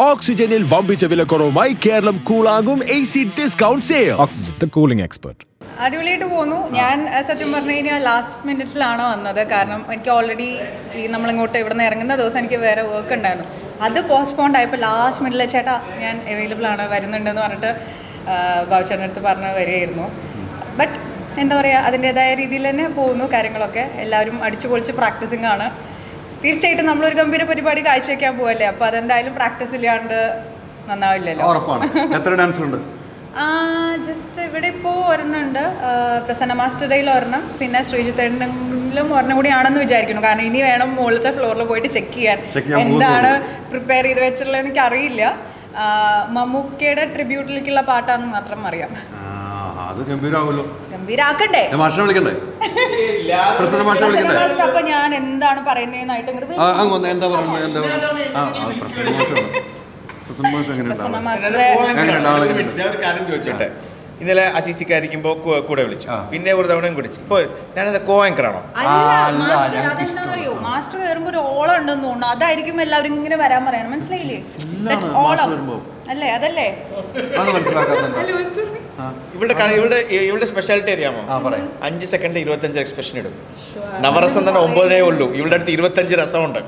ഓക്സിജനിൽ വമ്പിച്ച വിലക്കുറവുമായി കേരളം കൂളാകും AC discount sale. Oxygen, the cooling expert. അടിപൊളിയായിട്ട് പോന്നു. ഞാൻ സത്യം പറഞ്ഞു കഴിഞ്ഞാൽ ലാസ്റ്റ് മിനിറ്റിലാണ് വന്നത്. കാരണം എനിക്ക് ഓൾറെഡി നമ്മളിങ്ങോട്ട് ഇവിടെ നിന്ന് ഇറങ്ങുന്ന ദിവസം എനിക്ക് വേറെ വർക്ക് ഉണ്ടായിരുന്നു. അത് പോസ്റ്റ്പോണ്ട് ആയപ്പോൾ ലാസ്റ്റ് മിനിറ്റിൽ ചേട്ടാ ഞാൻ അവൈലബിൾ ആണ്, വരുന്നുണ്ടെന്ന് പറഞ്ഞിട്ട് ബാബുചേട്ടൻ്റെ അടുത്ത് പറഞ്ഞ് വരികയായിരുന്നു. ബട്ട് എന്താ പറയുക, അതിൻ്റേതായ രീതിയിൽ തന്നെ പോകുന്നു കാര്യങ്ങളൊക്കെ. എല്ലാവരും അടിച്ചു പൊളിച്ച് പ്രാക്ടീസിങ് ആണ്. തീർച്ചയായിട്ടും നമ്മളൊരു ഗംഭീര പരിപാടി കാഴ്ചവെക്കാൻ പോവല്ലേ, അപ്പോൾ അതെന്തായാലും പ്രാക്ടീസ് ഇല്ലാണ്ട് നന്നാവില്ലല്ലോ. എത്ര ഡാൻസ് ഉണ്ട്? ജസ്റ്റ് ഇവിടെ ഇപ്പോൾ ഒരെണ്ണം ഉണ്ട്, പ്രസന്ന മാസ്റ്റർ ഡേയിൽ ഒരെണ്ണം, പിന്നെ ശ്രീജിത്തേട്ടനിലും ഒരെണ്ണം കൂടി ആണെന്ന് വിചാരിക്കുന്നു. കാരണം ഇനി വേണം മുകളിലത്തെ ഫ്ലോറിൽ പോയിട്ട് ചെക്ക് ചെയ്യാൻ എന്താണ് പ്രിപ്പയർ ചെയ്ത് വെച്ചിട്ടുള്ളത് എനിക്ക് അറിയില്ല. മമ്മൂക്കയുടെ ട്രിബ്യൂട്ടിലേക്കുള്ള പാട്ടാണെന്ന് മാത്രം അറിയാം. അത് ഗംഭീരാവുമല്ലോ. ഗംഭീരാക്കണ്ടേ? അപ്പൊ ഞാൻ എന്താണ് പറയുന്നതായിട്ട് ഇന്നലെ അസീസിക്കായിരിക്കുമ്പോ കൂടെ വിളിച്ചു, പിന്നെ ഒരു തവണയും കുടിച്ചു. ഇപ്പോൾ ഞാനത് കോ ആങ്കറാണോ? അതെന്താണെന്നറിയോ, മാസ്റ്റർ കയറുമ്പോ ഒരു ഓളം ഉണ്ടെന്ന് തോന്നുന്നു. അതായിരിക്കും എല്ലാവരും ഇങ്ങനെ വരാൻ പറയണം. മനസ്സിലായില്ലേ? ഓളം അല്ലേ? അതല്ലേ ഇവളുടെ സ്പെഷ്യാലിറ്റി അറിയാമോ? 5 സെക്കൻഡ് 25 എക്സ്പ്രഷൻ ഇടും. നവരസം തന്നെ 9 ഉള്ളൂ, ഇവളുടെ അടുത്ത് 25 രസമുണ്ട്.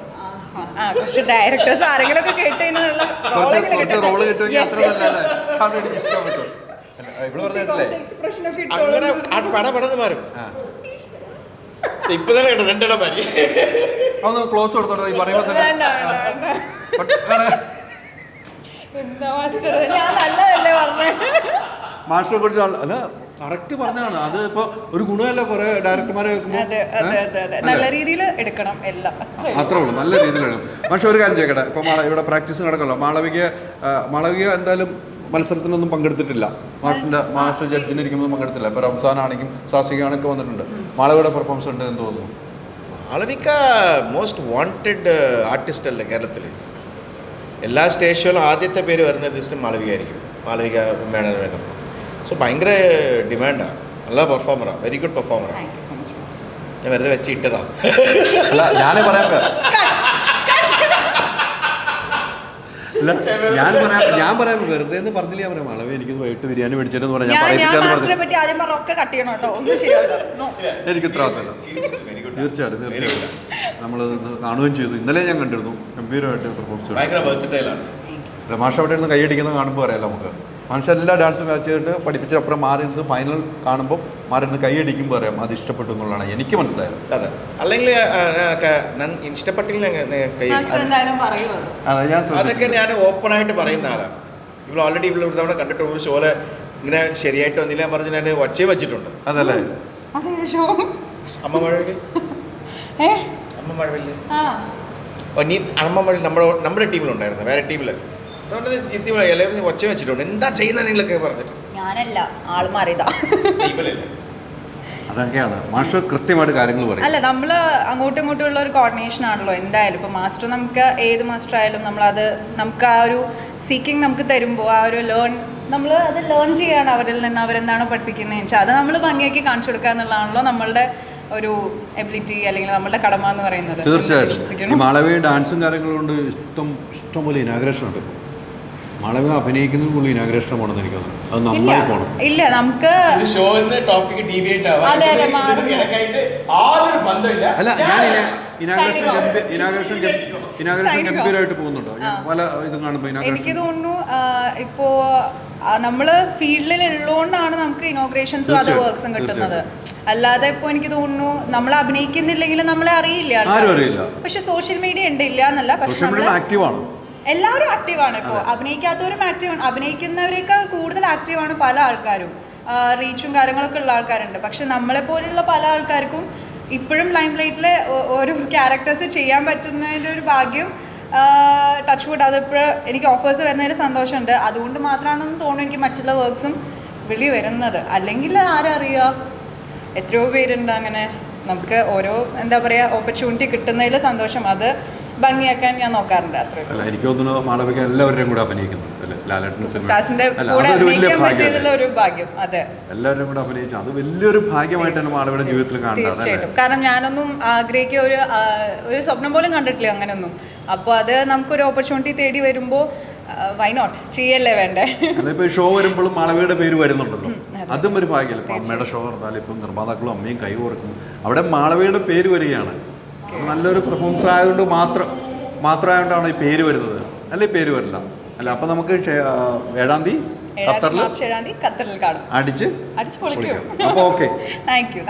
പക്ഷെ ഡയറക്ടേഴ്സ് ആരെങ്കിലൊക്കെ കേട്ടതിനുള്ള പടപടന്ന് മാറും. ഇപ്പൊ തന്നെ കേട്ടോ രണ്ടിടം മാറി. ക്ലോസ് കൊടുത്തോട്ടെ മാസ്റ്ററെ കുറിച്ച് കറക്റ്റ് പറഞ്ഞതാണ്. അത് ഇപ്പൊ ഒരു ഗുണമല്ല, കുറെ ഡയറക്ടർമാരെ നല്ല രീതിയിൽ എടുക്കണം എല്ലാം, അത്രേ ഉള്ളൂ. നല്ല രീതിയിൽ എടുക്കണം. പക്ഷെ ഒരു കാര്യം ചോദിക്കട്ടെ, ഇപ്പൊ ഇവിടെ പ്രാക്ടീസ് നടക്കല്ലോ. മാളവിക എന്തായാലും മത്സരത്തിനൊന്നും പങ്കെടുത്തിട്ടില്ല. മാസ്റ്റർ ജഡ്ജിനിരിക്കുമ്പോൾ പങ്കെടുത്തില്ല. ഇപ്പൊ റംസാനാണെങ്കിലും സാക്ഷികാണൊക്കെ വന്നിട്ടുണ്ട്. മാളവിയുടെ പെർഫോമൻസ് ഉണ്ട് എന്ന് തോന്നുന്നു. മാളവിക മോസ്റ്റ് വാണ്ടഡ് ആർട്ടിസ്റ്റ് അല്ലേ കേരളത്തിൽ? എല്ലാ സ്റ്റേജ് ഷോയിലും ആദ്യത്തെ പേര് വരുന്നത് മാളവിക ആയിരിക്കും. മാളവിക വേണം. സോ ഭയങ്കര ഡിമാൻഡാണ്. നല്ല പെർഫോമറാണ്, വെരി ഗുഡ് പെർഫോമറാണ്. ഞാൻ വെറുതെ വെച്ച് ഇട്ടതാ. ഞാൻ പറയാം വെറുതെ എന്ന് പറഞ്ഞില്ല. ഞാൻ പറയാം മാളവി എനിക്ക് വൈകിട്ട് ബിരിയാണി മേടിച്ചെന്ന് പറഞ്ഞാൽ എനിക്ക് ത്രാസല്ല. തീർച്ചയായിട്ടും നമ്മൾ കാണുകയും ചെയ്തു. ഇന്നലെ ഞാൻ കണ്ടിരുന്നു. ഗംഭീരമായിട്ട് പെർഫോമൻസ്. മാഷ് അവിടെ ഇരുന്ന് കൈയടിക്കുന്നത് കാണുമ്പോൾ അറിയാലോ നമുക്ക്. മനുഷ്യ എല്ലാ ഡാൻസും ചെയ്തിട്ട് പഠിപ്പിച്ചപ്പുറം മാറി നിന്ന് ഫൈനൽ കാണുമ്പോൾ മാറി നിന്ന് കൈയടിക്കുമ്പോൾ അറിയാം അത് ഇഷ്ടപ്പെട്ടു എന്നുള്ളതാണ് എനിക്ക് മനസ്സിലായത്. അതെ, അല്ലെങ്കിൽ ഇഷ്ടപ്പെട്ടില്ല അതൊക്കെ ഞാൻ ഓപ്പൺ ആയിട്ട് പറയുന്ന ആളാണ്. ഇവിടെ ഓൾറെഡി ഇവിടെ ഒരു തവണ കണ്ടിട്ട് ഒരു ഷോയില് ഇങ്ങനെ ശരിയായിട്ട് വന്നില്ല പറഞ്ഞ് ഞാൻ ഒച്ചയും വെച്ചിട്ടുണ്ട്. അതല്ലേ അമ്മ മഴവില് അമ്മ മഴവിൽ നമ്മുടെ ടീമിലുണ്ടായിരുന്നു, വേറെ ടീമില് എല്ലാവരും ഒച്ച വെച്ചിട്ടുണ്ട്. എന്താ ചെയ്യുന്നത് നിങ്ങളൊക്കെ പറഞ്ഞിട്ട് ഞാനല്ല, ആള് മാറിയതാ. അതൊക്കെയാണ് മാസ്റ്റർ കൃത്യമായിട്ട് കാര്യങ്ങൾ പറയും. അല്ല, നമ്മൾ അങ്ങോട്ടും ഇങ്ങോട്ടും ഉള്ള ഒരു കോർഡിനേഷൻ ആണല്ലോ എന്തായാലും. ഇപ്പോൾ മാസ്റ്റർ നമുക്ക് ഏത് മാസ്റ്റർ ആയാലും നമുക്ക് ആ ഒരു സീക്കിങ് നമുക്ക് തരുമ്പോൾ ആ ഒരു നമ്മൾ അത് ലേൺ ചെയ്യാണ് അവരിൽ നിന്ന്. അവരെന്താണോ പഠിപ്പിക്കുന്നതെന്ന് വെച്ചാൽ അത് നമ്മൾ ഭംഗിയാക്കി കാണിച്ചു കൊടുക്കുക എന്നുള്ളതാണല്ലോ നമ്മളുടെ ഒരു എബിലിറ്റി അല്ലെങ്കിൽ നമ്മളുടെ കടമ എന്ന് പറയുന്നത്. തീർച്ചയായിട്ടും മാളവി ഡാൻസും കാര്യങ്ങളും കൊണ്ട് ഇഷ്ടം പോലെ ഇനാഗ്രേഷൻ ഉണ്ട്. മാളവിക അഭിനയിക്കുന്നത് പുള്ളി ഇനാഗ്രേഷൻ പോകണമെന്ന് എനിക്ക് തോന്നുന്നു. അത് നന്നായി പോകണം. ഇല്ല, നമുക്ക് അല്ല, ഞാൻ ഇനാഗ്രേഷൻ ഗംഭീരമായിട്ട് പോകുന്നുണ്ടോ? പല ഇതും കാണുമ്പോൾ എനിക്ക് തോന്നുന്നു ഇപ്പോ നമ്മള് ഫീൽഡിൽ ഉള്ളതുകൊണ്ടാണ് നമുക്ക് ഇനോഗ്രേഷൻസും അത് വർക്ക്സും കിട്ടുന്നത്. അല്ലാതെ ഇപ്പൊ എനിക്ക് തോന്നുന്നു നമ്മൾ അഭിനയിക്കുന്നില്ലെങ്കിൽ നമ്മളെ അറിയില്ല. പക്ഷെ സോഷ്യൽ മീഡിയ ഉണ്ട്, ഇല്ല എന്നല്ല. പക്ഷെ എല്ലാവരും ആക്റ്റീവാണ്. ഇപ്പോൾ അഭിനയിക്കാത്തവരും ആക്റ്റീവാണ്. അഭിനയിക്കുന്നവരേക്കാൾ കൂടുതൽ ആക്റ്റീവാണ് പല ആൾക്കാരും. റീച്ചും കാര്യങ്ങളൊക്കെ ഉള്ള ആൾക്കാരുണ്ട്. പക്ഷെ നമ്മളെപ്പോലുള്ള പല ആൾക്കാർക്കും ഇപ്പോഴും ലൈം ലൈറ്റിലെ ഓരോ ക്യാരക്ടേഴ്സ് ചെയ്യാൻ പറ്റുന്നതിൻ്റെ ഒരു ഭാഗ്യം, ടച്ച് വുഡ്, അതിപ്പോൾ എനിക്ക് ഓഫേഴ്സ് വരുന്നതിൽ സന്തോഷമുണ്ട്. അതുകൊണ്ട് മാത്രമാണെന്ന് തോന്നുന്നു എനിക്ക് മറ്റുള്ള വർക്ക്സും വിളി വരുന്നത്. അല്ലെങ്കിൽ ആരറിയുക, എത്രയോ പേരുണ്ട് അങ്ങനെ. നമുക്ക് ഓരോ എന്താ പറയുക ഓപ്പർച്യൂണിറ്റി കിട്ടുന്നതിൽ സന്തോഷം. അത് ഭംഗിയാക്കാൻ ഞാൻ നോക്കാറുണ്ട്. അത്ര എനിക്ക് തോന്നുന്നു മാളവിക എല്ലാവരും കൂടെ അഭിനയിക്കുന്നു. ഒരു ഭാഗ്യം. അതെ, എല്ലാവരും കൂടെ അഭിനയിച്ചു. അത് വലിയൊരു ഭാഗ്യമായിട്ടാണ് മാളവിയുടെ ജീവിതത്തിൽ കാണുന്നത്. തീർച്ചയായിട്ടും. കാരണം ഞാനൊന്നും ആഗ്രഹിക്കുക ഒരു സ്വപ്നം പോലും കണ്ടിട്ടില്ല അങ്ങനെയൊന്നും. അപ്പോൾ അത് നമുക്കൊരു ഓപ്പർച്യൂണിറ്റി തേടി വരുമ്പോൾ വൈ നോട്ട് ചെയ്യല്ലേ വേണ്ടേ. അല്ല ഇപ്പോൾ ഷോ വരുമ്പോഴും മാളവികയുടെ പേര് വരുന്നുണ്ടല്ലോ, അതും ഒരു ഭാഗ്യമല്ല. ഇപ്പം അമ്മയുടെ ഷോ നടന്നാലും ഇപ്പം നിർമ്മാതാക്കളും അമ്മയും കൈ കൊടുക്കും, അവിടെ മാളവികയുടെ പേര് വരികയാണ്. നല്ലൊരു പെർഫോമൻസ് ആയതുകൊണ്ട് മാത്രമായതുകൊണ്ടാണ് ഈ പേര് വരുന്നത്, അല്ലെ പേര് വരില്ല. അല്ല അപ്പം നമുക്ക് 7-ാം തീയതി ഖത്തറിൽ ഖത്തറിൽ കാണും. അടിച്ച് പൊളിക്കും. അപ്പോൾ ഓക്കെ. Thank you.